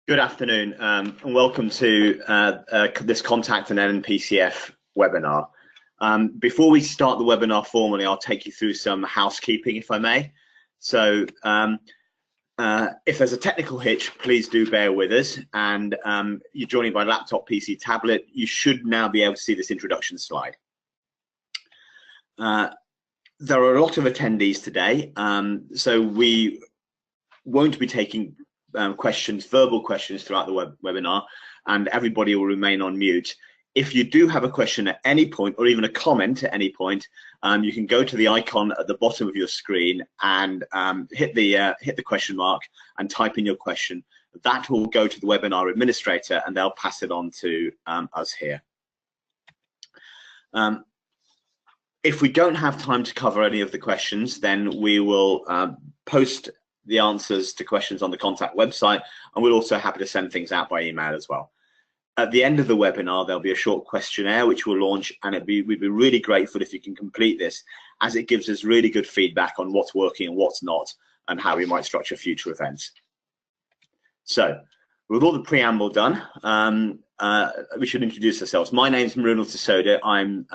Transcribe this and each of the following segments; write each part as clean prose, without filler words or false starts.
Good afternoon, and welcome to this Contact an NNPCF webinar. Before we start the webinar formally, I'll take you through some housekeeping, if I may. So if there's a technical hitch, please do bear with us. And you're joining by laptop, PC, tablet, you should now be able to see this introduction slide. There are a lot of attendees today, so we won't be taking verbal questions throughout the webinar, and everybody will remain on mute. If you do have a question at any point, or even a comment at any point, you can go to the icon at the bottom of your screen and hit the question mark and type in your question. That will go to the webinar administrator, and they'll pass it on to us here. If we don't have time to cover any of the questions, then we will post the answers to questions on the Contact website, and we're also happy to send things out by email as well. At the end of the webinar, there'll be a short questionnaire which we'll launch, and we'd be really grateful if you can complete this, as it gives us really good feedback on what's working and what's not, and how we might structure future events. So, with all the preamble done, we should introduce ourselves. My name's Marunal Tasoda. I'm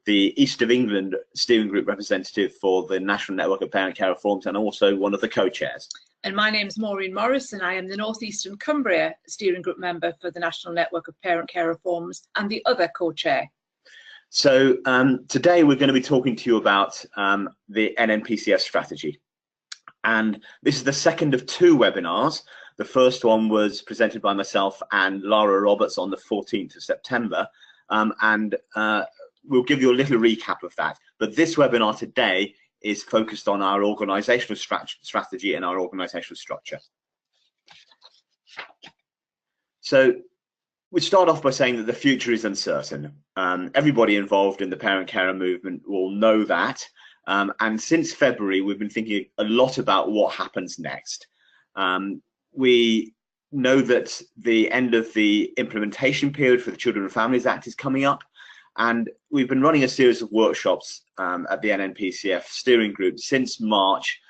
the East of England Steering Group representative for the National Network of Parent Care Reforms, and also one of the co-chairs. And my name's Maureen Morris, and I am the North Eastern Cumbria Steering Group member for the National Network of Parent Care Reforms and the other co-chair. So today we're going to be talking to you about the NNPCF strategy. And this is the second of two webinars. The first one was presented by myself and Lara Roberts on the 14th of September. We'll give you a little recap of that, but this webinar today is focused on our organizational strategy and our organizational structure. So we start off by saying that the future is uncertain. Everybody involved in the parent carer movement will know that, and since February we've been thinking a lot about what happens next. We know that the end of the implementation period for the Children and Families Act is coming up, and we've been running a series of workshops at the NNPCF steering group since March,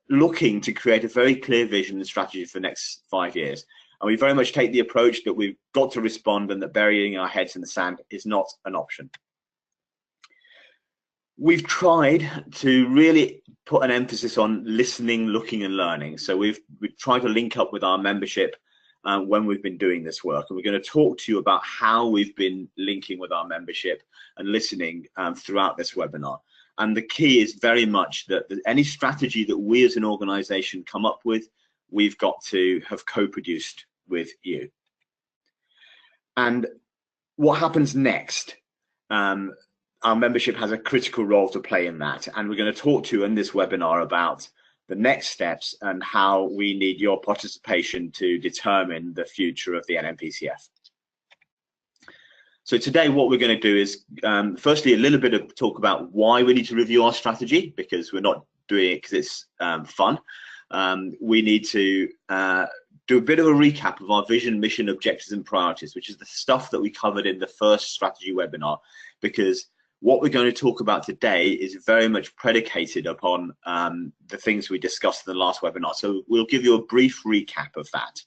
looking to create a very clear vision and strategy for the next 5 years. And we very much take the approach that we've got to respond, and that burying our heads in the sand is not an option. We've tried to really put an emphasis on listening, looking and learning. So we've tried to link up with our membership when we've been doing this work, and we're going to talk to you about how we've been linking with our membership and listening throughout this webinar. And the key is very much that any strategy that we as an organization come up with, we've got to have co-produced with you. And what happens next? Our membership has a critical role to play in that, and we're going to talk to you in this webinar about the next steps and how we need your participation to determine the future of the NNPCF. So today what we're going to do is firstly a little bit of talk about why we need to review our strategy, because we're not doing it because it's fun. We need to do a bit of a recap of our vision, mission, objectives and priorities, which is the stuff that we covered in the first strategy webinar, because what we're going to talk about today is very much predicated upon the things we discussed in the last webinar. So we'll give you a brief recap of that.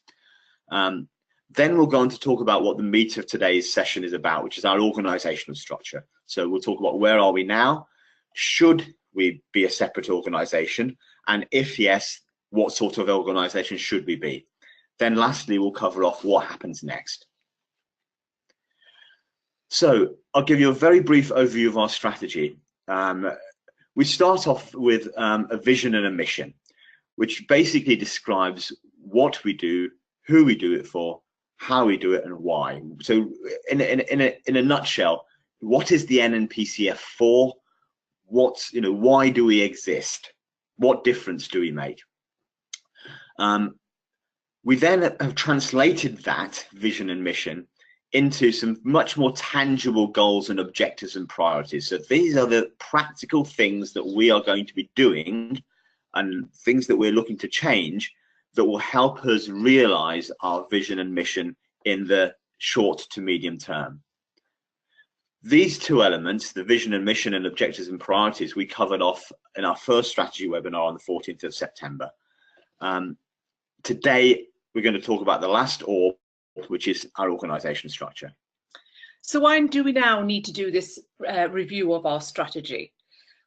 Then we'll go on to talk about what the meat of today's session is about, which is our organizational structure. So we'll talk about where are we now, should we be a separate organization, and if yes, what sort of organization should we be. Then lastly, we'll cover off what happens next. So I'll give you a very brief overview of our strategy. We start off with a vision and a mission, which basically describes what we do, who we do it for, how we do it, and why. So in a nutshell, what is the NNPCF for? Why do we exist? What difference do we make? We then have translated that vision and mission into some much more tangible goals and objectives and priorities. So these are the practical things that we are going to be doing and things that we're looking to change that will help us realize our vision and mission in the short to medium term. These two elements, the vision and mission and objectives and priorities, we covered off in our first strategy webinar on the 14th of September. Today, we're going to talk about the last orb, which is our organisation structure. So why do we now need to do this review of our strategy?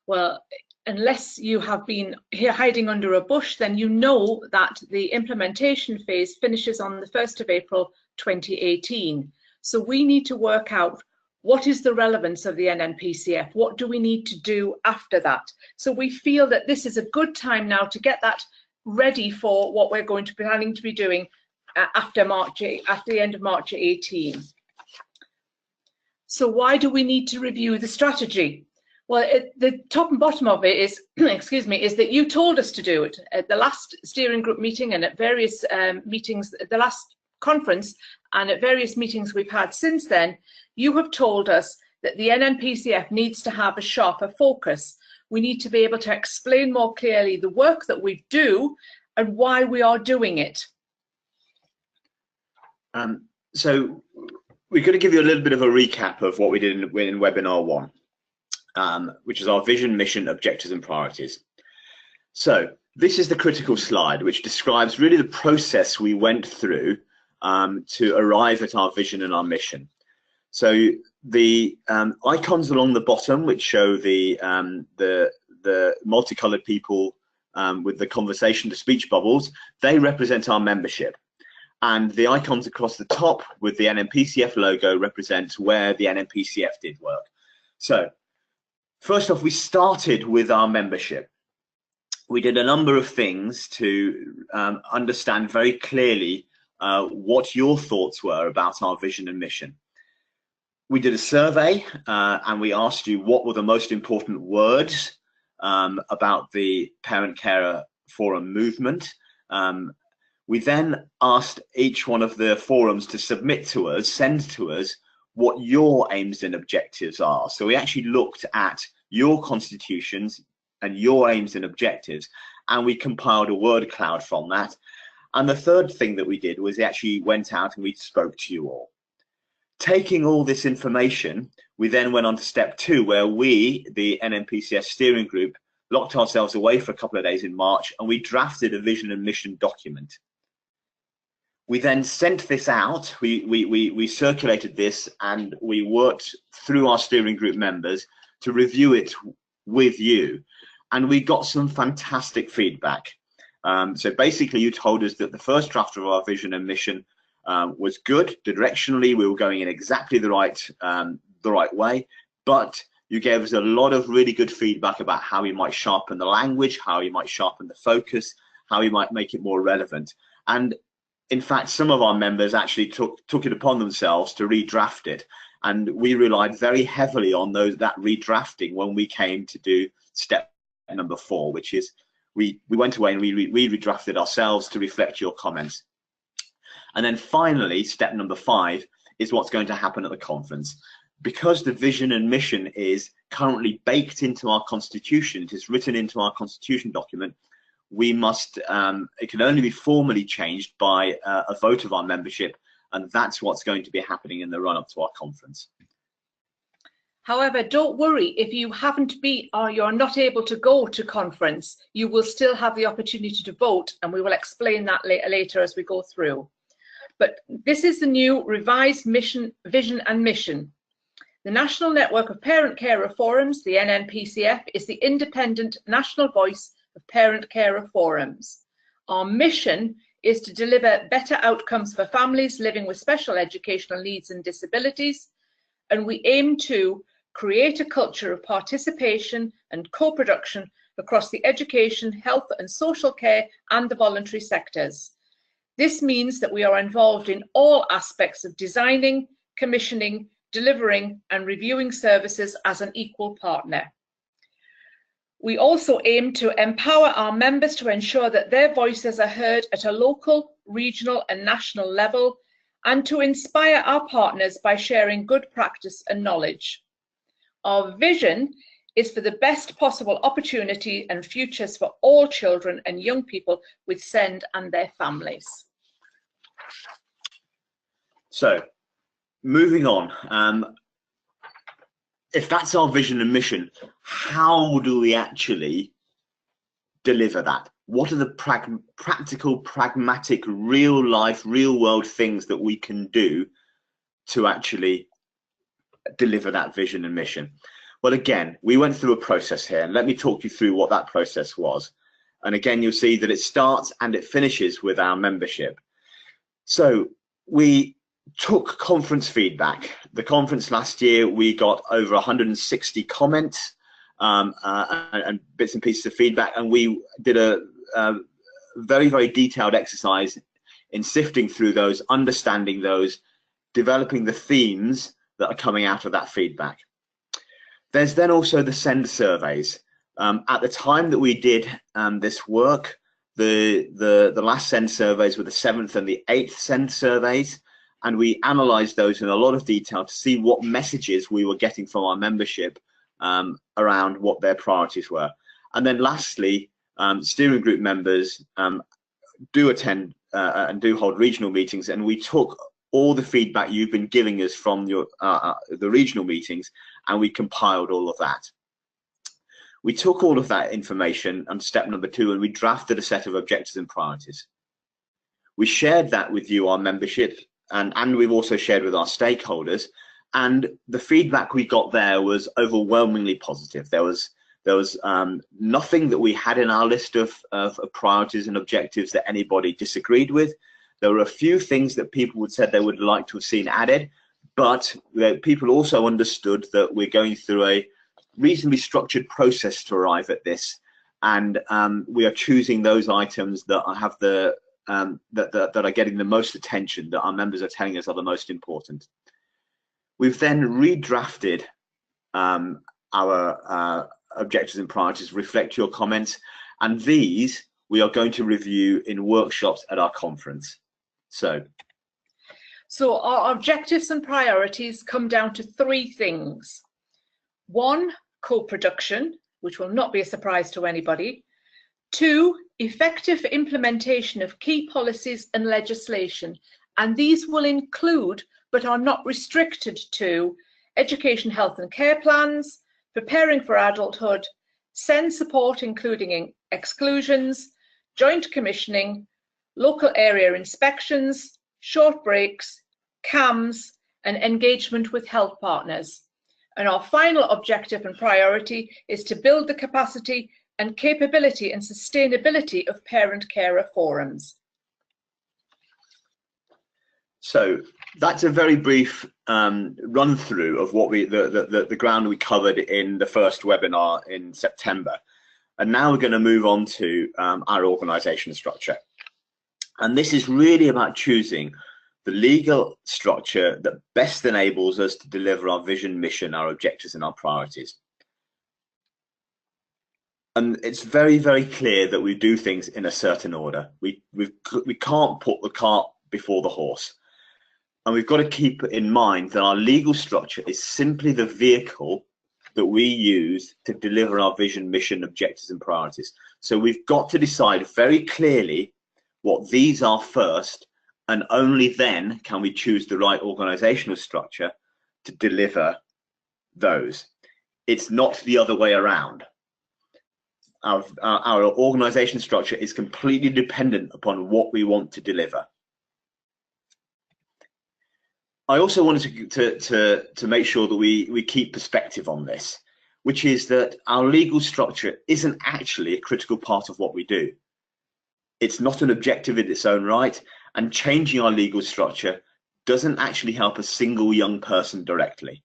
Well, unless you have been here hiding under a bush, then you know that the implementation phase finishes on the 1st of April 2018. So we need to work out what is the relevance of the NNPCF? What do we need to do after that? So we feel that this is a good time now to get that ready for what we're going to be planning to be doing after the end of March 18. So why do we need to review the strategy? Well, the top and bottom of it is, excuse me, is that you told us to do it at the last steering group meeting and at various meetings, the last conference and at various meetings we've had since then. You have told us that the NNPCF needs to have a sharper focus. We need to be able to explain more clearly the work that we do and why we are doing it. So we're going to give you a little bit of a recap of what we did in webinar 1, which is our vision, mission, objectives and priorities. So this is the critical slide, which describes really the process we went through to arrive at our vision and our mission. So the icons along the bottom, which show the multicolored people with the conversation to speech bubbles, they represent our membership. And the icons across the top with the NNPCF logo represent where the NNPCF did work. So first off, we started with our membership. We did a number of things to understand very clearly what your thoughts were about our vision and mission. We did a survey and we asked you what were the most important words about the Parent Carer Forum movement. We then asked each one of the forums to submit to us, send to us what your aims and objectives are. So we actually looked at your constitutions and your aims and objectives, and we compiled a word cloud from that. And the third thing that we did was we actually went out and we spoke to you all. Taking all this information, we then went on to step 2, where we, the NNPCF steering group, locked ourselves away for a couple of days in March and we drafted a vision and mission document. We then sent this out, we circulated this, and we worked through our steering group members to review it with you. And we got some fantastic feedback. So basically you told us that the first draft of our vision and mission was good. Directionally, we were going in exactly the right way, but you gave us a lot of really good feedback about how we might sharpen the language, how we might sharpen the focus, how we might make it more relevant. And in fact, some of our members actually took it upon themselves to redraft it, and we relied very heavily on that redrafting when we came to do step number 4, which is we went away and we redrafted ourselves to reflect your comments. And then finally, step number 5 is what's going to happen at the conference. Because the vision and mission is currently baked into our constitution, it is written into our constitution document, we must, it can only be formally changed by a vote of our membership, and that's what's going to be happening in the run-up to our conference. However, don't worry if you haven't been or you're not able to go to conference, you will still have the opportunity to vote, and we will explain that later as we go through. But this is the new revised mission, vision and mission. The National Network of Parent Carer Forums, the NNPCF, is the independent national voice of parent carer forums. Our mission is to deliver better outcomes for families living with special educational needs and disabilities, and we aim to create a culture of participation and co-production across the education, health and social care and the voluntary sectors. This means that we are involved in all aspects of designing, commissioning, delivering and reviewing services as an equal partner. We also aim to empower our members to ensure that their voices are heard at a local, regional and national level, and to inspire our partners by sharing good practice and knowledge. Our vision is for the best possible opportunity and futures for all children and young people with SEND and their families. So, moving on. If that's our vision and mission, how do we actually deliver that? what are the practical, pragmatic, real life, real world things that we can do to actually deliver that vision and mission? Well, again, we went through a process here, and let me talk you through what that process was. And again, you'll see that it starts and it finishes with our membership. So we took conference feedback. The conference last year, we got over 160 comments and bits and pieces of feedback, and we did a very, very detailed exercise in sifting through those, understanding those, developing the themes that are coming out of that feedback. There's then also the SEND surveys. At the time that we did this work, the last SEND surveys were the 7th and the 8th SEND surveys, and we analysed those in a lot of detail to see what messages we were getting from our membership around what their priorities were. And then lastly, steering group members do attend and do hold regional meetings, and we took all the feedback you've been giving us from your the regional meetings, and we compiled all of that. We took all of that information and step number 2, and we drafted a set of objectives and priorities. We shared that with you, our membership, and we've also shared with our stakeholders, and the feedback we got there was overwhelmingly positive. There was nothing that we had in our list of priorities and objectives that anybody disagreed with. There were a few things that people would said they would like to have seen added, but people also understood that we're going through a reasonably structured process to arrive at this, and we are choosing those items that have the that are getting the most attention, that our members are telling us are the most important. We've then redrafted our objectives and priorities, reflect your comments, and these we are going to review in workshops at our conference. So our objectives and priorities come down to 3 things. 1, co-production, which will not be a surprise to anybody. 2, effective implementation of key policies and legislation, and these will include but are not restricted to education, health and care plans, preparing for adulthood, SEND support including exclusions, joint commissioning, local area inspections, short breaks, CAMs, and engagement with health partners. And our final objective and priority is to build the capacity and capability and sustainability of parent-carer forums. So that's a very brief run through of what the ground we covered in the first webinar in September. And now we're going to move on to our organisation structure. And this is really about choosing the legal structure that best enables us to deliver our vision, mission, our objectives and our priorities. And it's very, very clear that we do things in a certain order. We can't put the cart before the horse. And we've got to keep in mind that our legal structure is simply the vehicle that we use to deliver our vision, mission, objectives and priorities. So we've got to decide very clearly what these are first, and only then can we choose the right organizational structure to deliver those. It's not the other way around. Our organization structure is completely dependent upon what we want to deliver. I also wanted to make sure that we keep perspective on this, which is that our legal structure isn't actually a critical part of what we do. It's not an objective in its own right, and changing our legal structure doesn't actually help a single young person directly.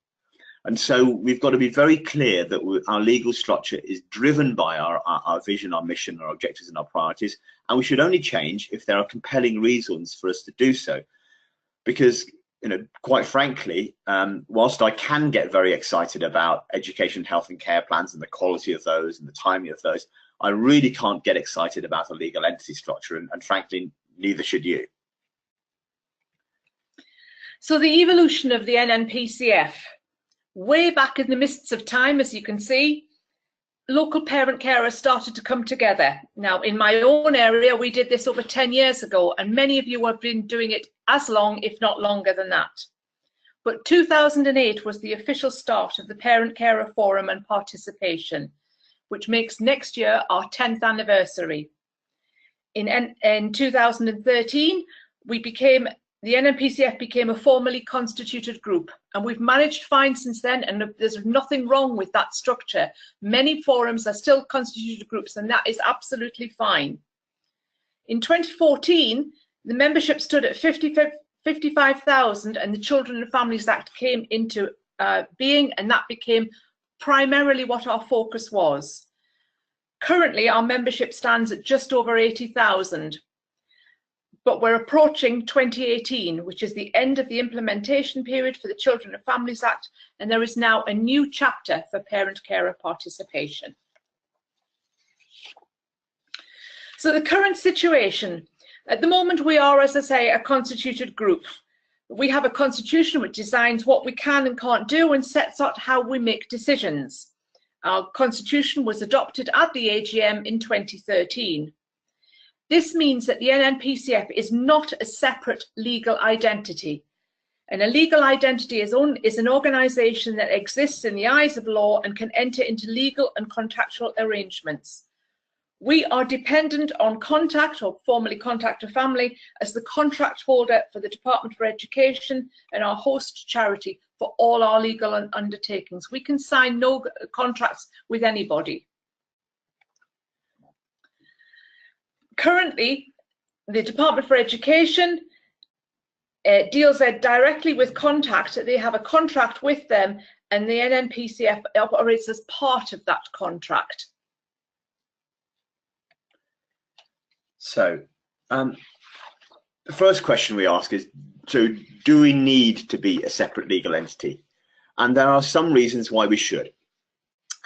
And so we've got to be very clear that our legal structure is driven by our vision, our mission, our objectives and our priorities, and we should only change if there are compelling reasons for us to do so. Because, you know, quite frankly, whilst I can get very excited about education, health and care plans and the quality of those and the timing of those, I really can't get excited about a legal entity structure, and frankly, neither should you. So the evolution of the NNPCF, way back in the mists of time, as you can see, local parent carers started to come together. Now, in my own area, we did this over 10 years ago, and many of you have been doing it as long, if not longer than that. But 2008 was the official start of the Parent Carer Forum and participation, which makes next year our 10th anniversary. In 2013, the NNPCF became a formally constituted group, and we've managed fine since then, and there's nothing wrong with that structure. Many forums are still constituted groups, and that is absolutely fine. In 2014, the membership stood at 55,000, and the Children and Families Act came into being, and that became primarily what our focus was. Currently, our membership stands at just over 80,000. But we're approaching 2018, which is the end of the implementation period for the Children and Families Act, and there is now a new chapter for parent-carer participation. So the current situation, at the moment we are, as I say, a constituted group. We have a constitution which designs what we can and can't do and sets out how we make decisions. Our constitution was adopted at the AGM in 2013. This means that the NNPCF is not a separate legal identity. And a legal identity is an organisation that exists in the eyes of law and can enter into legal and contractual arrangements. We are dependent on Contact, or formerly Contact a Family, as the contract holder for the Department for Education and our host charity for all our legal undertakings. We can sign no contracts with anybody. Currently, the Department for Education deals directly with Contact. They have a contract with them, and the NNPCF operates as part of that contract. So, the first question we ask is, so do we need to be a separate legal entity? And there are some reasons why we should.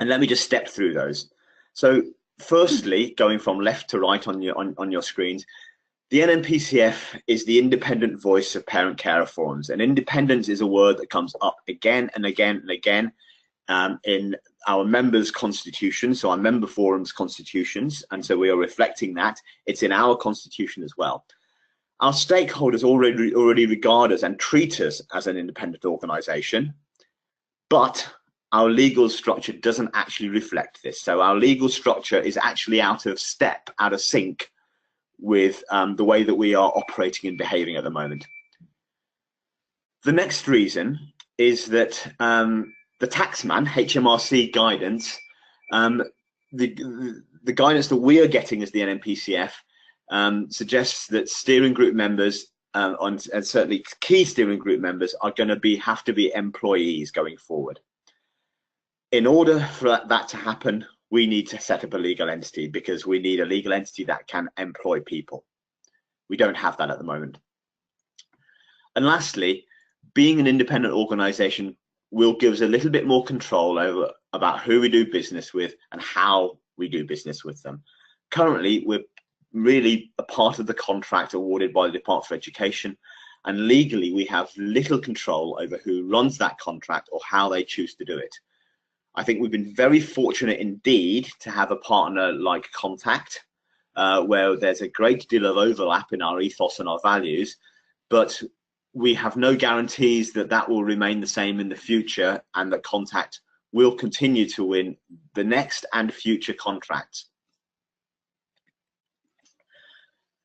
And let me just step through those. So, firstly, going from left to right on your screens, the NNPCF is the independent voice of parent-carer forums, and independence is a word that comes up again and again and again in our members' constitutions, so our member forums' constitutions, and so we are reflecting that. It's in our constitution as well. Our stakeholders already regard us and treat us as an independent organisation, but our legal structure doesn't actually reflect this. So our legal structure is actually out of step, out of sync with the way that we are operating and behaving at the moment. The next reason is that the taxman, HMRC guidance, the guidance that we are getting as the NNPCF suggests that steering group members and certainly key steering group members are going to have to be employees going forward. In order for that to happen, we need to set up a legal entity, because we need a legal entity that can employ people. We don't have that at the moment. And lastly, being an independent organisation will give us a little bit more control about who we do business with and how we do business with them. Currently, we're really a part of the contract awarded by the Department for Education, and legally we have little control over who runs that contract or how they choose to do it. I think we've been very fortunate indeed to have a partner like Contact, where there's a great deal of overlap in our ethos and our values, but we have no guarantees that that will remain the same in the future, and that Contact will continue to win the next and future contracts.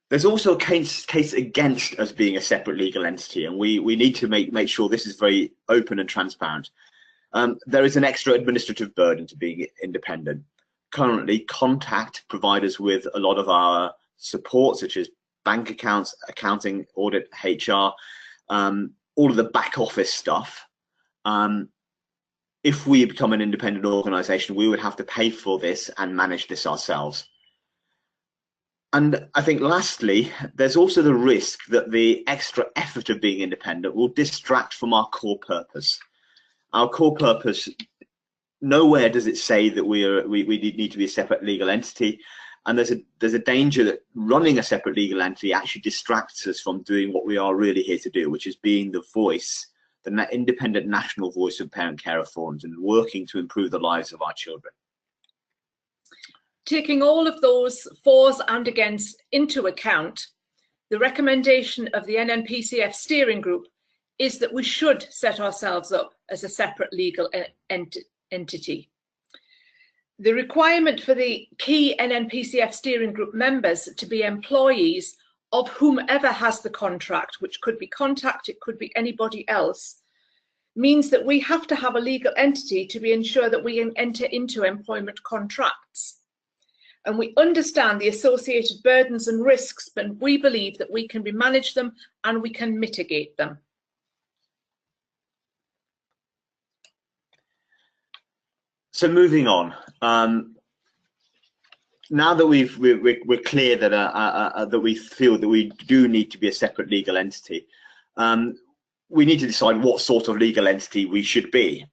There's also a case against us being a separate legal entity, and we need to make sure this is very open and transparent. There is an extra administrative burden to being independent. Currently, Contact provide us with a lot of our support, such as bank accounts, accounting, audit, HR, all of the back office stuff. If we become an independent organisation, we would have to pay for this and manage this ourselves. And I think lastly, there's also the risk that the extra effort of being independent will distract from our core purpose. Our core purpose, nowhere does it say that we need to be a separate legal entity, and there's a danger that running a separate legal entity actually distracts us from doing what we are really here to do, which is being the voice, the independent national voice of parent-carer forums, and working to improve the lives of our children. Taking all of those fors and against into account, the recommendation of the NNPCF steering group is that we should set ourselves up as a separate legal entity. The requirement for the key NNPCF steering group members to be employees of whomever has the contract, which could be Contact, it could be anybody else, means that we have to have a legal entity to be ensure that we can enter into employment contracts. And we understand the associated burdens and risks, but we believe that we can manage them and we can mitigate them. So moving on, now that we're clear that that we feel that we do need to be a separate legal entity, we need to decide what sort of legal entity we should be,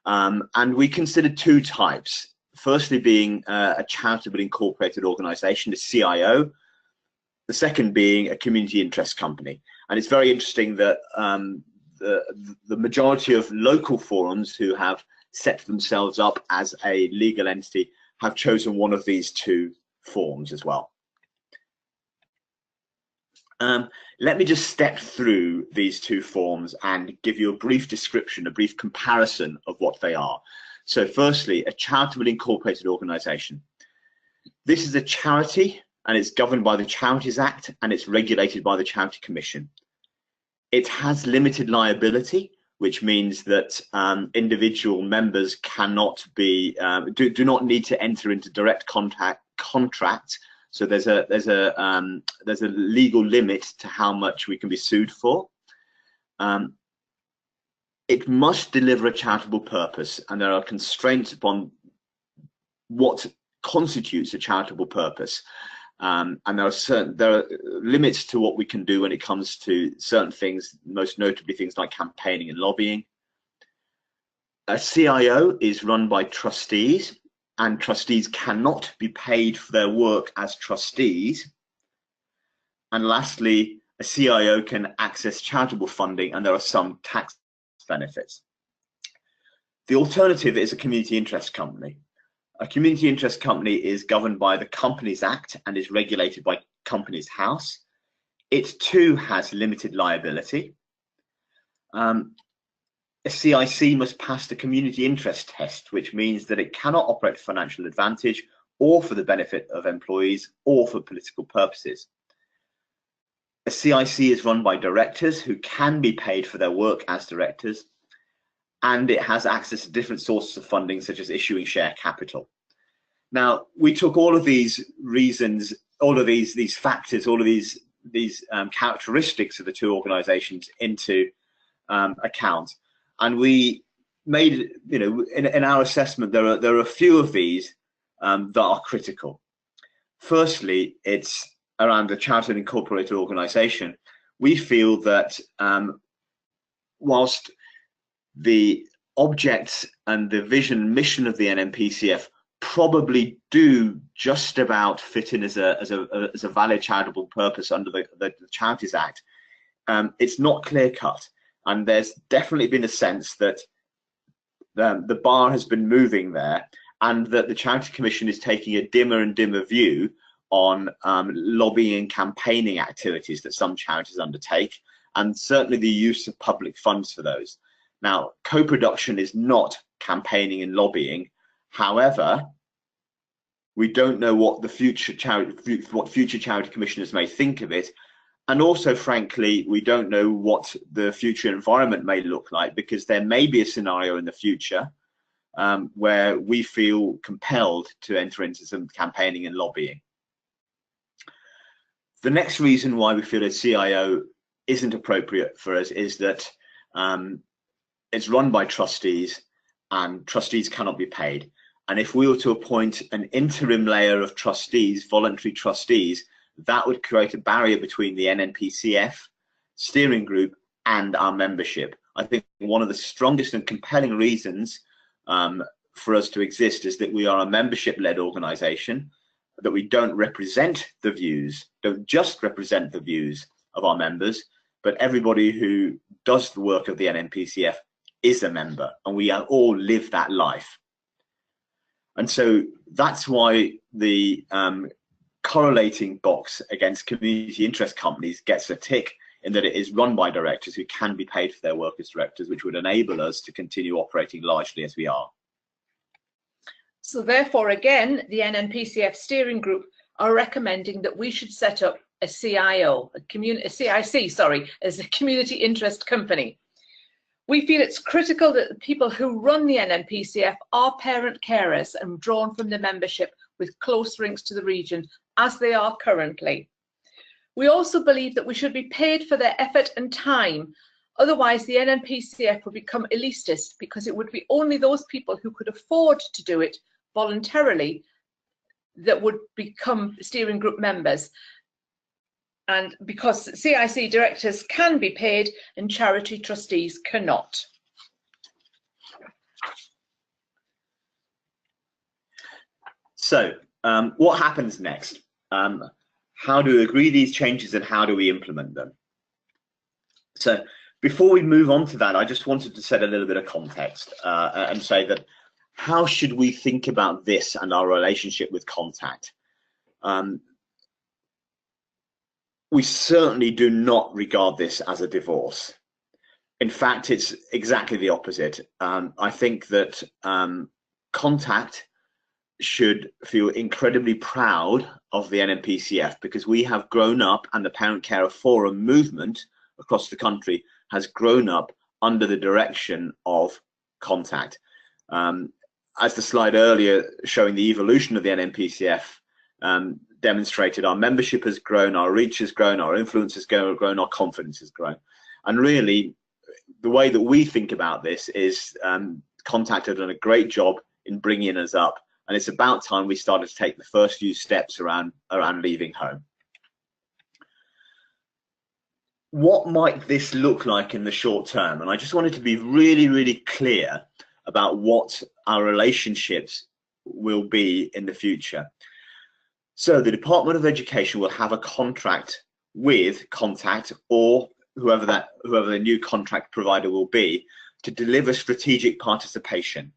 and we considered two types. Firstly, being a charitable incorporated organisation, a CIO. The second being a community interest company. And it's very interesting that the majority of local forums who have set themselves up as a legal entity have chosen one of these two forms as well. Let me just step through these two forms and give you a brief description, a brief comparison of what they are. So firstly, a charitable incorporated organisation. This is a charity and it's governed by the Charities Act and it's regulated by the Charity Commission. It has limited liability, which means that individual members cannot be, do not need to enter into direct contract. So there's a legal limit to how much we can be sued for. It must deliver a charitable purpose, and there are constraints upon what constitutes a charitable purpose. And there are limits to what we can do when it comes to certain things, most notably things like campaigning and lobbying. A CIO is run by trustees, and trustees cannot be paid for their work as trustees. And lastly, a CIO can access charitable funding, and there are some tax benefits. The alternative is a community interest company. A community interest company is governed by the Companies Act and is regulated by Companies House. It too has limited liability. A CIC must pass the community interest test, which means that it cannot operate for financial advantage or for the benefit of employees or for political purposes. A CIC is run by directors who can be paid for their work as directors, and it has access to different sources of funding, such as issuing share capital. Now, we took all of these reasons, all of these factors, all of these characteristics of the two organisations into account, and we made, in our assessment, there are a few of these that are critical. Firstly, it's around the chartered incorporated organisation. We feel that whilst the objects and the vision and mission of the NNPCF probably do just about fit in as a valid charitable purpose under the Charities Act, it's not clear cut, and there's definitely been a sense that the bar has been moving there, and that the Charity Commission is taking a dimmer and dimmer view on lobbying and campaigning activities that some charities undertake, and certainly the use of public funds for those. Now, co-production is not campaigning and lobbying. However, we don't know what the future charity commissioners may think of it, and also, frankly, we don't know what the future environment may look like, because there may be a scenario in the future where we feel compelled to enter into some campaigning and lobbying. The next reason why we feel a CIO isn't appropriate for us is that it's run by trustees, and trustees cannot be paid. And if we were to appoint an interim layer of trustees, voluntary trustees, that would create a barrier between the NNPCF steering group and our membership. I think one of the strongest and compelling reasons for us to exist is that we are a membership-led organisation, that we don't just represent the views of our members, but everybody who does the work of the NNPCF is a member, and we all live that life. And so that's why the correlating box against community interest companies gets a tick, in that it is run by directors who can be paid for their work as directors, which would enable us to continue operating largely as we are. So therefore, again, the NNPCF steering group are recommending that we should set up a CIO, a CIC, sorry, as a community interest company. We feel it's critical that the people who run the NNPCF are parent carers and drawn from the membership with close links to the region, as they are currently. We also believe that we should be paid for their effort and time. Otherwise, the NNPCF would become elitist, because it would be only those people who could afford to do it voluntarily that would become steering group members. And because CIC directors can be paid and charity trustees cannot. So what happens next? How do we agree these changes and how do we implement them? So before we move on to that, I just wanted to set a little bit of context and say that how should we think about this and our relationship with Contact? We certainly do not regard this as a divorce. In fact, it's exactly the opposite. I think that Contact should feel incredibly proud of the NNPCF, because we have grown up, and the Parent Carer Forum movement across the country has grown up under the direction of Contact. As the slide earlier showing the evolution of the NNPCF demonstrated, our membership has grown, our reach has grown, our influence has grown, our confidence has grown. And really, the way that we think about this is Contact have done a great job in bringing us up, and it's about time we started to take the first few steps around leaving home. What might this look like in the short term? And I just wanted to be really, really clear about what our relationships will be in the future. So the Department of Education will have a contract with Contact, or whoever the new contract provider will be, to deliver strategic participation.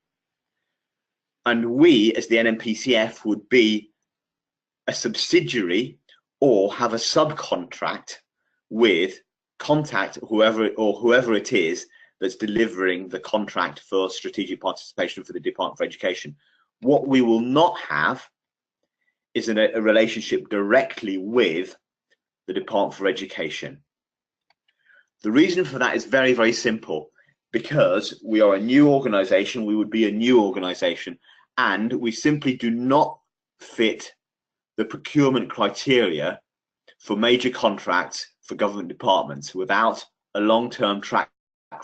And we, as the NNPCF, would be a subsidiary or have a subcontract with Contact, whoever it is that's delivering the contract for strategic participation for the Department for Education. What we will not have is a relationship directly with the Department for Education. The reason for that is very, very simple. Because we are a new organisation, we would be a new organisation, and we simply do not fit the procurement criteria for major contracts for government departments without a long-term track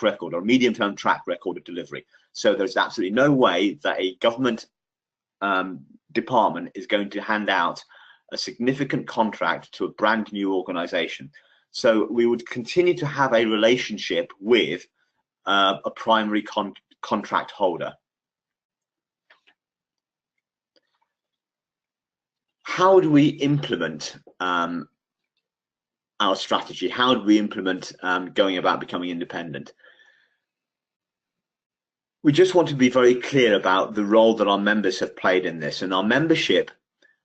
record or medium-term track record of delivery. So there's absolutely no way that a government department is going to hand out a significant contract to a brand new organisation. So we would continue to have a relationship with a primary contract holder. How do we implement our strategy? How do we implement going about becoming independent? We just want to be very clear about the role that our members have played in this, and our membership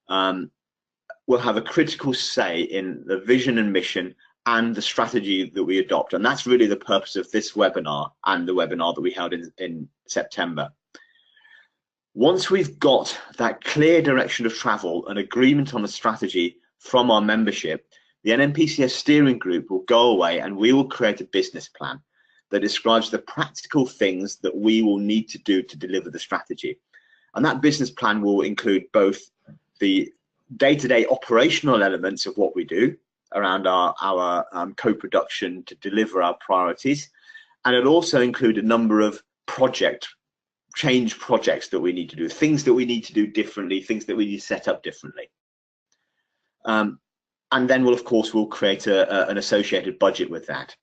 will have a critical say in the vision and mission and the strategy that we adopt. And that's really the purpose of this webinar and the webinar that we held in September. Once we've got that clear direction of travel and agreement on the strategy from our membership, the NNPCF steering group will go away and we will create a business plan that describes the practical things that we will need to do to deliver the strategy. And that business plan will include both the day-to-day operational elements of what we do around our co-production to deliver our priorities, and it'll also include a number of change projects that we need to do, things that we need to do differently, things that we need to set up differently. And then we'll create an associated budget with that.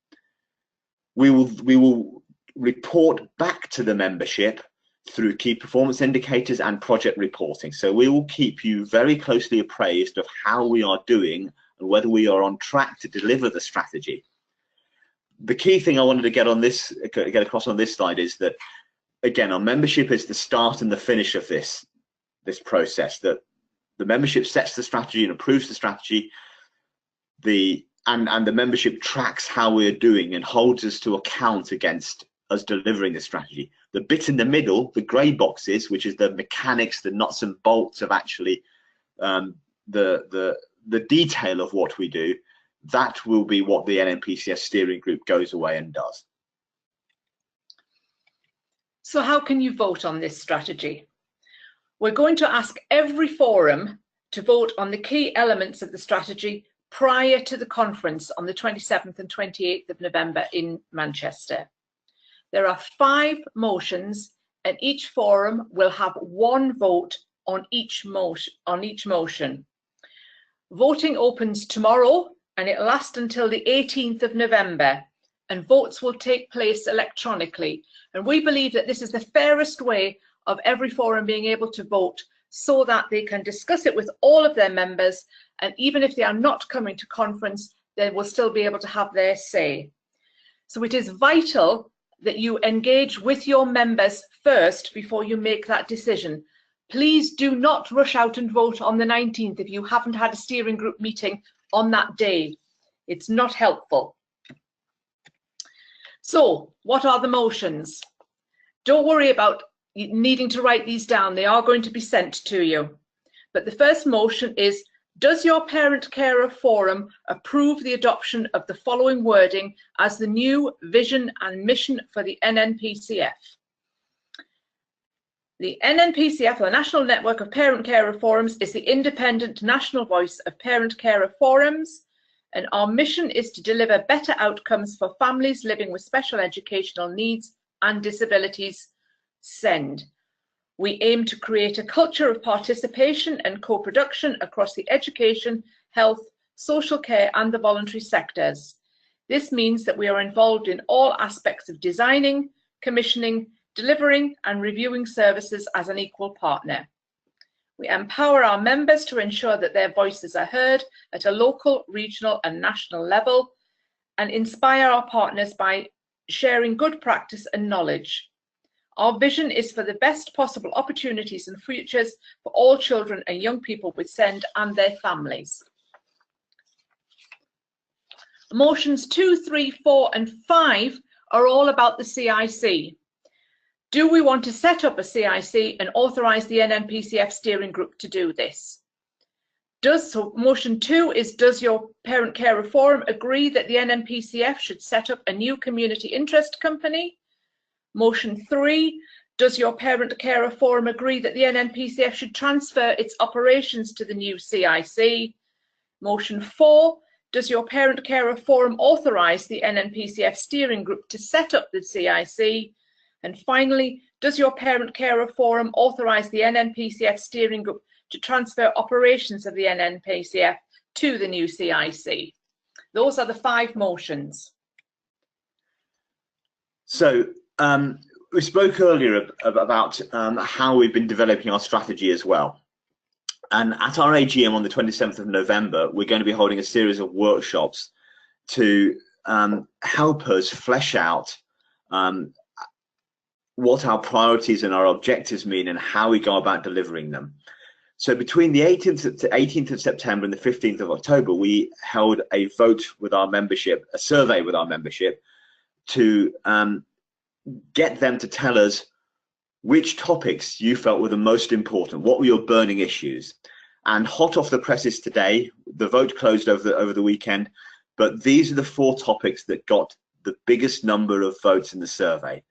We will report back to the membership through key performance indicators and project reporting. So we will keep you very closely appraised of how we are doing and whether we are on track to deliver the strategy. The key thing I wanted to get across on this slide is that, again, our membership is the start and the finish of this process. That the membership sets the strategy and approves the strategy. And the membership tracks how we're doing and holds us to account against us delivering the strategy. The bit in the middle, the grey boxes, which is the mechanics, the nuts and bolts of actually the detail of what we do, that will be what the NNPCF steering group goes away and does. So how can you vote on this strategy? We're going to ask every forum to vote on the key elements of the strategy prior to the conference on the 27th and 28th of November in Manchester. There are 5 motions, and each forum will have 1 vote on each motion. Voting opens tomorrow and it lasts until the 18th of November, and votes will take place electronically. And we believe that this is the fairest way of every forum being able to vote, so that they can discuss it with all of their members, and even if they are not coming to conference, they will still be able to have their say. So it is vital that you engage with your members first before you make that decision. Please do not rush out and vote on the 19th if you haven't had a steering group meeting on that day. It's not helpful. So what are the motions? Don't worry about needing to write these down. They are going to be sent to you. But the first motion is, does your parent carer forum approve the adoption of the following wording as the new vision and mission for the NNPCF? The NNPCF, the National Network of Parent Carer Forums, is the independent national voice of parent carer forums, and our mission is to deliver better outcomes for families living with special educational needs and disabilities. SEND. We aim to create a culture of participation and co-production across the education, health, social care and the voluntary sectors. This means that we are involved in all aspects of designing, commissioning, delivering and reviewing services as an equal partner. We empower our members to ensure that their voices are heard at a local, regional and national level, and inspire our partners by sharing good practice and knowledge. Our vision is for the best possible opportunities and futures for all children and young people with SEND and their families. Motions 2, 3, 4 and 5 are all about the CIC. Do we want to set up a CIC and authorise the NNPCF steering group to do this? So motion 2 is, does your parent carer forum agree that the NNPCF should set up a new community interest company? Motion 3, does your parent carer forum agree that the NNPCF should transfer its operations to the new CIC? Motion 4, does your parent carer forum authorise the NNPCF steering group to set up the CIC? And finally, does your parent carer forum authorise the NNPCF steering group to transfer operations of the NNPCF to the new CIC? Those are the 5 motions. So we spoke earlier about how we've been developing our strategy as well. And at our AGM on the 27th of November, we're going to be holding a series of workshops to help us flesh out what our priorities and our objectives mean and how we go about delivering them. So between the 18th of September and the 15th of October, we held a vote with our membership, a survey with our membership, to get them to tell us which topics you felt were the most important. What were your burning issues? And hot off the presses today, the vote closed over the weekend, but these are the 4 topics that got the biggest number of votes in the survey.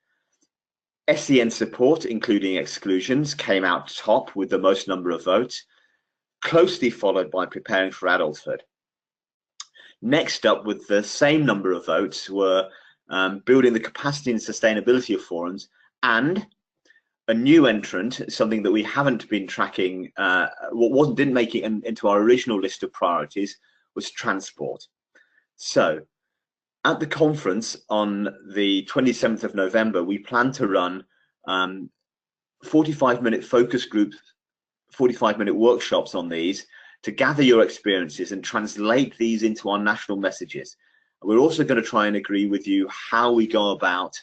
SEN support, including exclusions, came out top with the most number of votes, closely followed by preparing for adulthood. Next up with the same number of votes were building the capacity and sustainability of forums, and a new entrant, something that we haven't been tracking, didn't make it into our original list of priorities, was transport. So at the conference on the 27th of November, we plan to run 45-minute focus groups, 45-minute workshops on these to gather your experiences and translate these into our national messages. We're also going to try and agree with you how we go about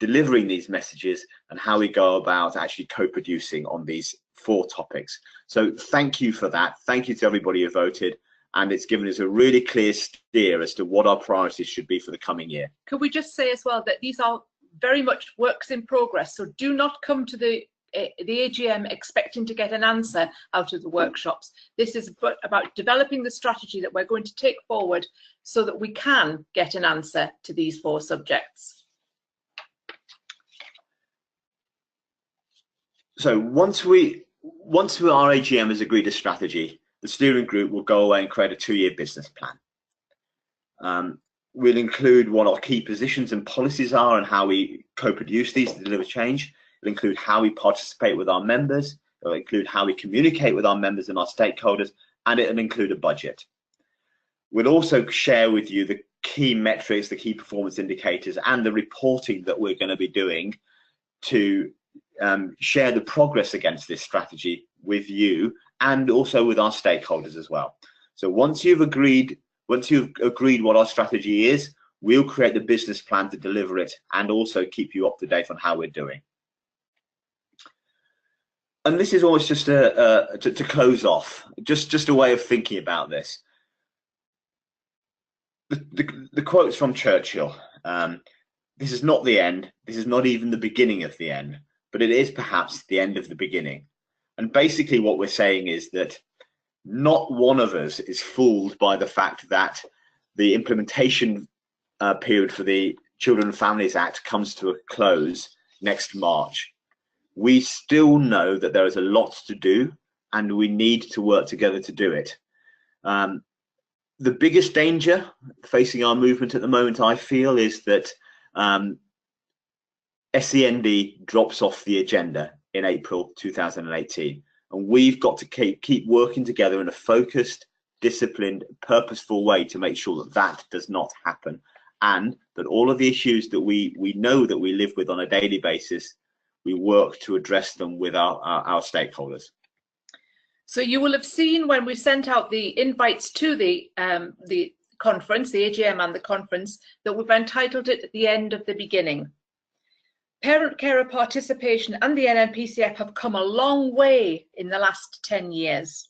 delivering these messages and how we go about actually co-producing on these 4 topics. So thank you for that. Thank you to everybody who voted. and it's given us a really clear steer as to what our priorities should be for the coming year. Could we just say as well that these are very much works in progress, so do not come to the AGM expecting to get an answer out of the workshops. This is about developing the strategy that we're going to take forward so that we can get an answer to these 4 subjects. So once our AGM has agreed a strategy, the steering group will go away and create a 2-year business plan. We'll include what our key positions and policies are and how we co-produce these to deliver change. It'll include how we participate with our members. It'll include how we communicate with our members and our stakeholders, and it'll include a budget. We'll also share with you the key metrics, the key performance indicators, and the reporting that we're going to be doing to share the progress against this strategy with you and also with our stakeholders as well. So once you've agreed what our strategy is, we'll create the business plan to deliver it and also keep you up to date on how we're doing. And this is almost just to close off, just a way of thinking about this. The quotes from Churchill, this is not the end, this is not even the beginning of the end, but it is perhaps the end of the beginning. And basically what we're saying is that not one of us is fooled by the fact that the implementation period for the Children and Families Act comes to a close next March. We still know that there is a lot to do and we need to work together to do it. The biggest danger facing our movement at the moment, I feel, is that SEND drops off the agenda in April 2018. And we've got to keep working together in a focused, disciplined, purposeful way to make sure that that does not happen, and that all of the issues that we know that we live with on a daily basis, we work to address them with our stakeholders. So you will have seen when we sent out the invites to the conference, the AGM and the conference, that we've entitled it "The End of the Beginning." Parent carer participation and the NNPCF have come a long way in the last 10 years.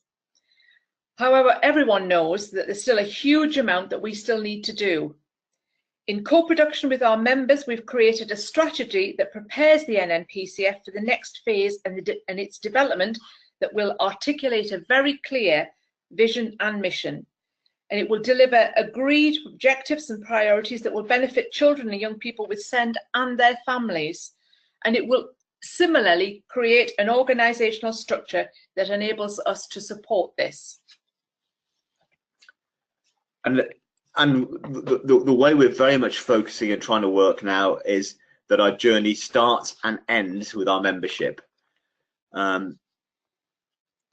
However, everyone knows that there's still a huge amount that we still need to do. In co-production with our members, we've created a strategy that prepares the NNPCF for the next phase and its development that will articulate a very clear vision and mission. And it will deliver agreed objectives and priorities that will benefit children and young people with SEND and their families. And it will similarly create an organisational structure that enables us to support this. And the way we're very much focusing and trying to work now is that our journey starts and ends with our membership.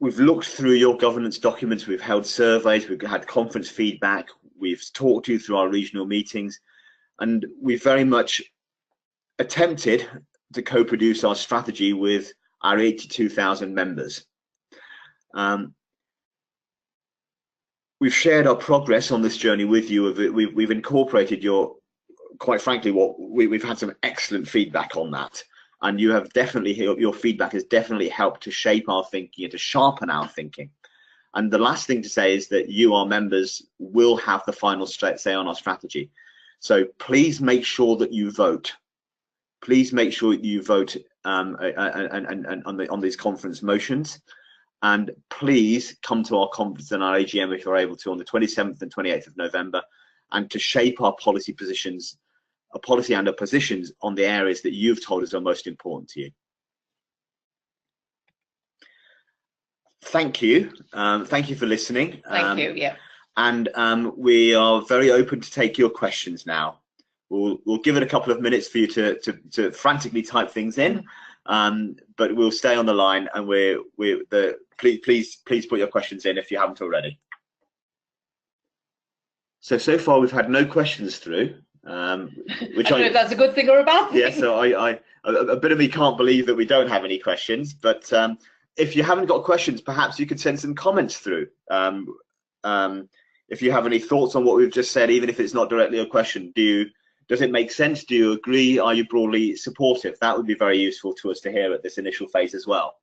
We've looked through your governance documents, we've held surveys, we've had conference feedback, we've talked to you through our regional meetings, and we've very much attempted to co-produce our strategy with our 82,000 members. We've shared our progress on this journey with you. We've incorporated quite frankly, we've had some excellent feedback on that. And you have definitely, your feedback has definitely helped to shape our thinking and to sharpen our thinking. And the last thing to say is that you, our members, will have the final say on our strategy. So please make sure that you vote. Please make sure that you vote on these conference motions. And please come to our conference and our AGM if you're able to on the 27th and 28th of November, and to shape our policy positions, a policy and our positions on the areas that you've told us are most important to you. Thank you. Thank you for listening. Thank you. Yeah. And we are very open to take your questions now. We'll give it a couple of minutes for you to frantically type things in, but we'll stay on the line, and please put your questions in if you haven't already. So far we've had no questions through. Which I don't know if that's a good thing or a bad thing. Yeah, so a bit of me can't believe that we don't have any questions, but if you haven't got questions, perhaps you could send some comments through. If you have any thoughts on what we've just said, even if it's not directly a question, does it make sense? Do you agree? Are you broadly supportive? That would be very useful to us to hear at this initial phase as well.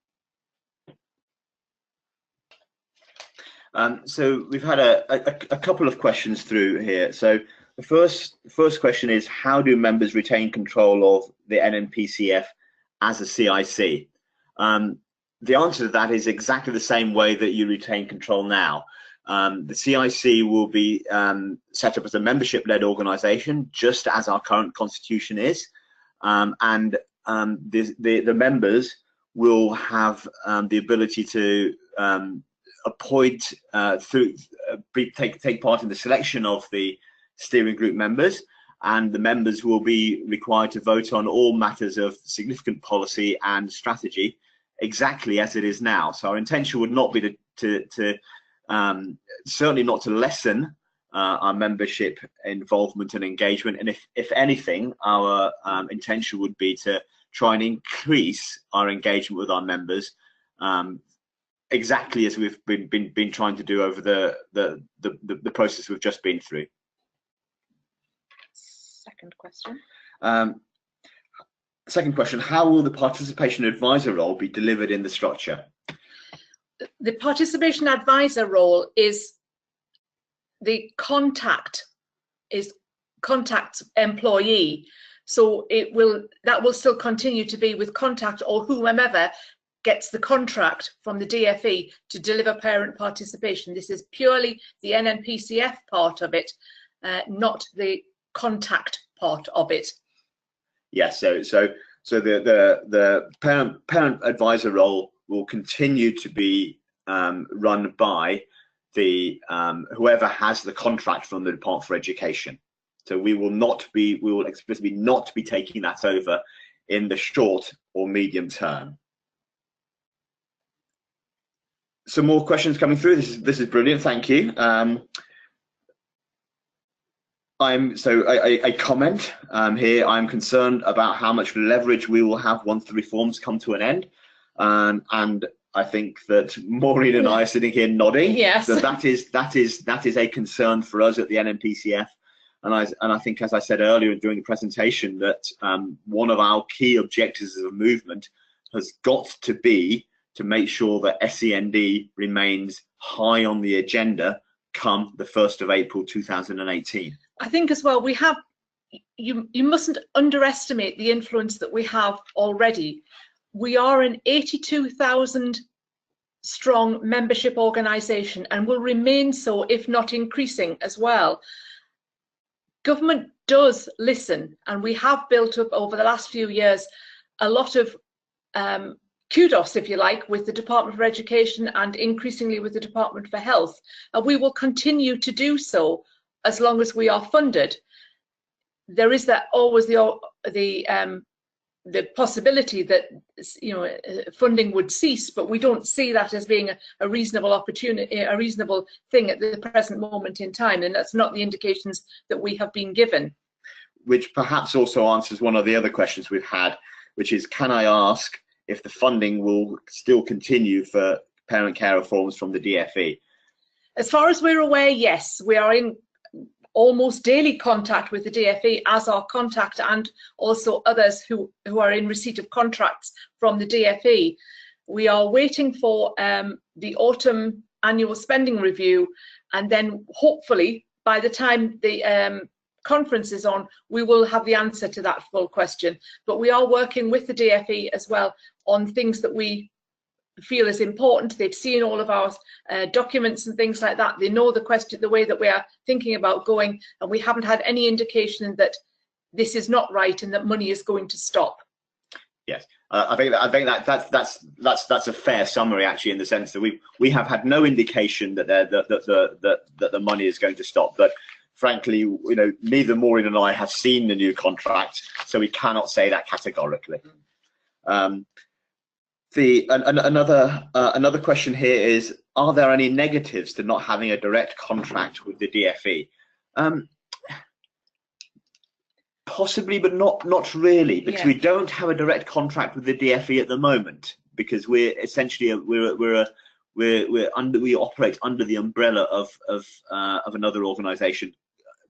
So we've had a couple of questions through here. So the first question is, how do members retain control of the NNPCF as a CIC? The answer to that is exactly the same way that you retain control now. The CIC will be set up as a membership-led organisation, just as our current constitution is, and the members will have the ability to appoint take part in the selection of the steering group members, and the members will be required to vote on all matters of significant policy and strategy exactly as it is now. So our intention would not be to certainly not to lessen our membership involvement and engagement, and if anything, our intention would be to try and increase our engagement with our members, exactly as we've been trying to do over the process we've just been through. Second question. Second question, how will the participation advisor role be delivered in the structure? The participation advisor role is the contact employee, so that will still continue to be with contact or whomever gets the contract from the DFE to deliver parent participation. This is purely the NNPCF part of it, not the contact part of it. Yes, so the parent advisor role will continue to be run by the whoever has the contract from the Department for Education. So we will explicitly not be taking that over in the short or medium term. Some more questions coming through. This is brilliant. Thank you. A comment here. I'm concerned about how much leverage we will have once the reforms come to an end, and I think that Maureen and I are sitting here nodding. Yes. So that is a concern for us at the NNPCF, and I think, as I said earlier during the presentation, that one of our key objectives as a movement has got to be to make sure that SEND remains high on the agenda come the 1st of April 2018. I think as well, you mustn't underestimate the influence that we have already. We are an 82,000 strong membership organisation and will remain so, if not increasing as well. Government does listen, and we have built up over the last few years a lot of kudos, if you like, with the Department for Education and increasingly with the Department for Health, and we will continue to do so as long as we are funded. There is always the possibility that funding would cease, but we don't see that as being a reasonable opportunity, a reasonable thing at the present moment in time, and that's not the indications that we have been given. Which perhaps also answers one of the other questions we've had, which is, can I ask if the funding will still continue for parent care reforms from the DFE? As far as we're aware, yes. We are in almost daily contact with the DFE as our contact, and also others who are in receipt of contracts from the DFE. We are waiting for the autumn annual spending review, and then hopefully by the time the conference is on, we will have the answer to that full question. But we are working with the DFE as well on things that we feel is important. They've seen all of our documents and things like that. They know the question, the way that we are thinking about going, and we haven't had any indication that this is not right and that money is going to stop. Yes, I think that's a fair summary, actually, in the sense that we have had no indication that the money is going to stop. But frankly, neither Maureen and I have seen the new contract, so we cannot say that categorically. Another question here is, are there any negatives to not having a direct contract with the DFE? Possibly, but not really, because we don't have a direct contract with the DFE at the moment, because we're essentially we operate under the umbrella of another organisation,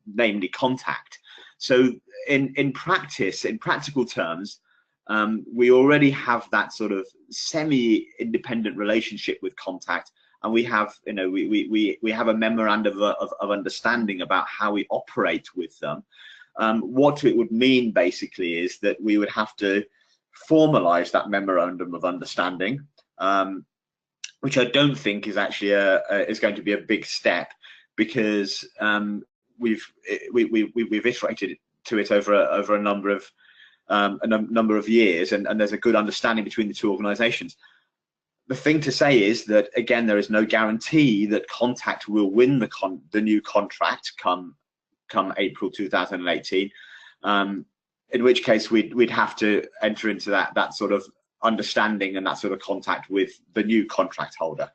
namely Contact. So in practical terms, we already have that sort of semi-independent relationship with Contact, and we have, you know, we have a memorandum of understanding about how we operate with them. What it would mean basically is that we would have to formalize that memorandum of understanding, which I don't think is actually is going to be a big step, because we've iterated to it over a number of years, and there's a good understanding between the two organisations. The thing to say is that, again, there is no guarantee that Contact will win the new contract come April 2018. In which case we'd have to enter into that sort of understanding and that sort of contact with the new contract holder.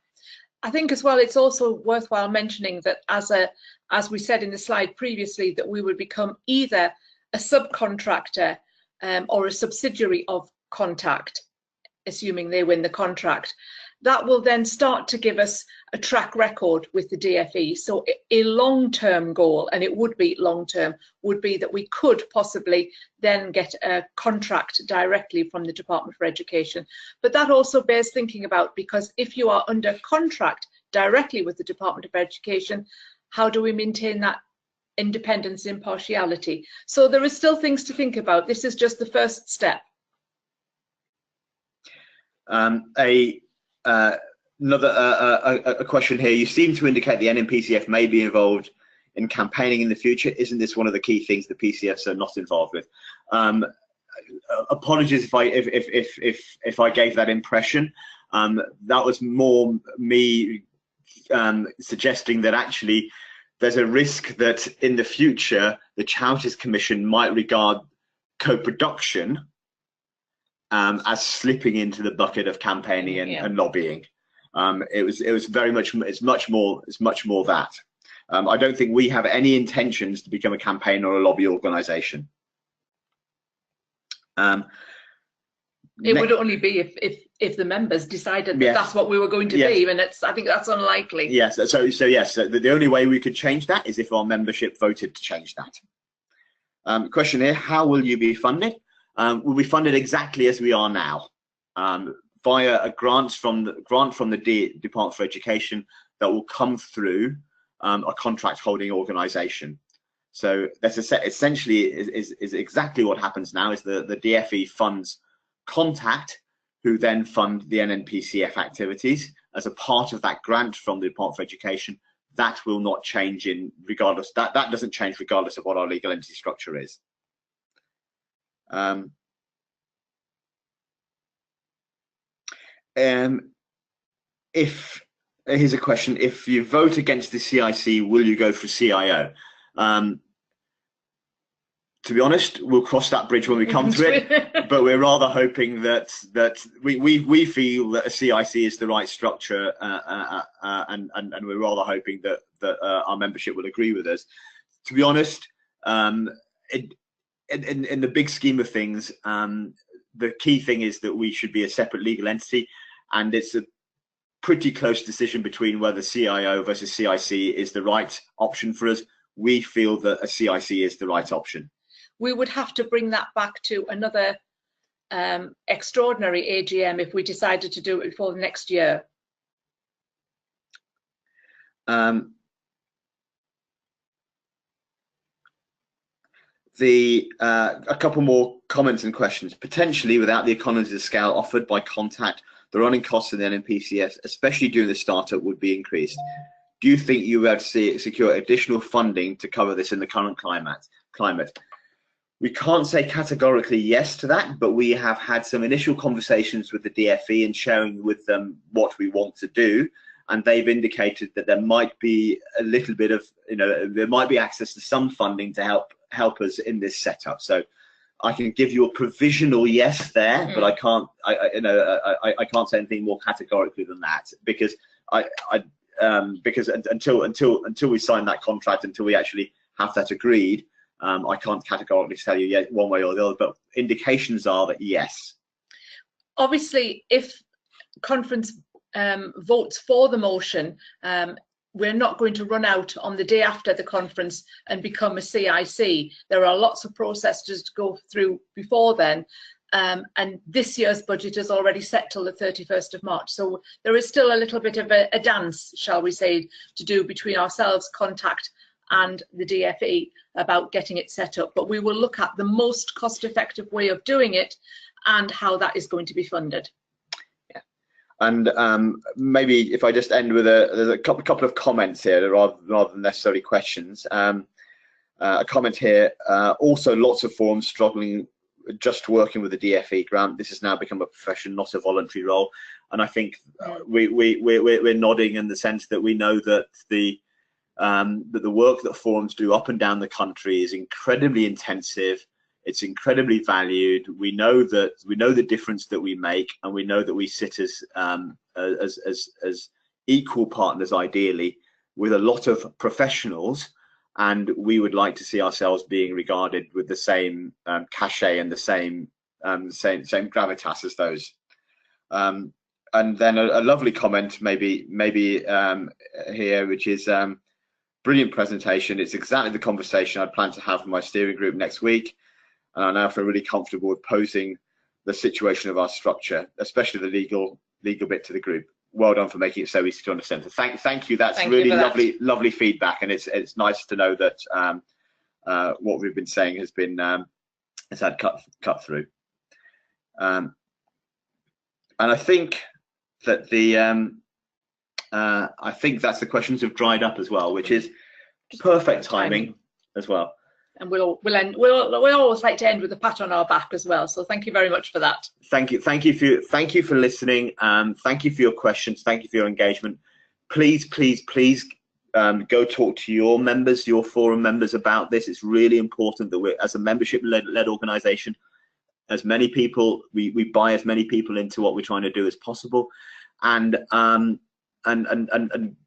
I think as well, it's also worthwhile mentioning that as we said in the slide previously, that we would become either a subcontractor or a subsidiary of Contact, assuming they win the contract. That will then start to give us a track record with the DFE. So a long-term goal, and it would be long-term, would be that we could possibly then get a contract directly from the Department for Education. But that also bears thinking about, because if you are under contract directly with the Department of Education, how do we maintain that independence, impartiality? So there is still things to think about. This is just the first step. Another question here. You seem to indicate the NNPCF may be involved in campaigning in the future. Isn't this one of the key things the PCFs are not involved with? Apologies if I gave that impression. That was more me suggesting that actually there's a risk that in the future the Charities Commission might regard co-production as slipping into the bucket of campaigning and lobbying. It was very much, it's much more that. I don't think we have any intentions to become a campaign or a lobby organisation. It would only be if the members decided that that's what we were going to be, and I think that's unlikely. Yes. So yes, the only way we could change that is if our membership voted to change that. Question here: how will you be funded? Will be funded exactly as we are now, via a grant from the Department for Education that will come through a contract holding organisation. So that's essentially is exactly what happens now. Is the DFE funds Contact, who then fund the NNPCF activities as a part of that grant from the Department for Education. That will not change regardless. That doesn't change regardless of what our legal entity structure is. Here's a question: if you vote against the CIC, will you go for CIO? To be honest, we'll cross that bridge when we come to it, but we're rather hoping that we feel that a CIC is the right structure, and we're rather hoping that our membership will agree with us. To be honest, in the big scheme of things, the key thing is that we should be a separate legal entity, and it's a pretty close decision between whether CIO versus CIC is the right option for us. We feel that a CIC is the right option. We would have to bring that back to another extraordinary AGM if we decided to do it before the next year. A couple more comments and questions. Potentially, without the economies of scale offered by Contact, the running costs of the NNPCF, especially during the startup, would be increased. Do you think you would secure additional funding to cover this in the current climate? We can't say categorically yes to that, but we have had some initial conversations with the DFE and sharing with them what we want to do, and they've indicated that there might be a little bit of, there might be access to some funding to help us in this setup. So I can give you a provisional yes there, but I can't say anything more categorically than that, because because until we sign that contract, until we actually have that agreed, I can't categorically tell you yet one way or the other, but indications are that yes. Obviously, if conference votes for the motion, we're not going to run out on the day after the conference and become a CIC. There are lots of processes to go through before then. and this year's budget is already set till the 31st of March. So there is still a little bit of a dance, shall we say, to do between ourselves, Contact, and the DFE about getting it set up. But we will look at the most cost-effective way of doing it and how that is going to be funded. Yeah. And maybe if I just end with there's a couple of comments here rather than necessarily questions. A comment here, also lots of forums struggling just working with the DFE grant. This has now become a profession, not a voluntary role. And I think we're nodding in the sense that we know that the work that forums do up and down the country is incredibly intensive. It's incredibly valued. We know the difference that we make, and we know that we sit as equal partners, ideally, with a lot of professionals. And we would like to see ourselves being regarded with the same cachet and the same gravitas as those. And then a lovely comment, maybe here, which is brilliant presentation. It's exactly the conversation I plan to have with my steering group next week, and I now feel really comfortable with posing the situation of our structure, especially the legal bit to the group. Well done for making it so easy to understand. So thank you. That's really lovely feedback, and it's nice to know that what we've been saying has been has had cut through. And I think that I think that's the questions have dried up as well, which is perfect timing as well. And we'll always like to end with a pat on our back as well. So thank you very much for that. Thank you for listening. Thank you for your questions. Thank you for your engagement. Please go talk to your members, your forum members about this. It's really important that we're, as a membership-led organisation, as many people, we buy as many people into what we're trying to do as possible. And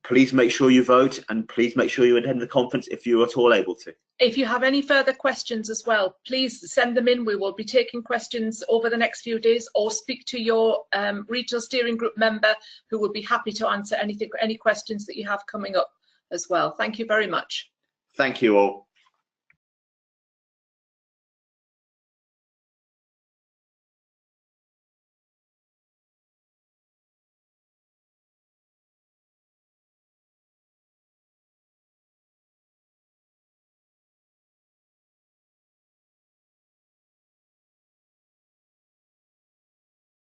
please make sure you vote, and please make sure you attend the conference if you're at all able to. If you have any further questions as well, please send them in. We will be taking questions over the next few days, or speak to your regional steering group member, who will be happy to answer any questions that you have coming up as well. Thank you very much. Thank you all.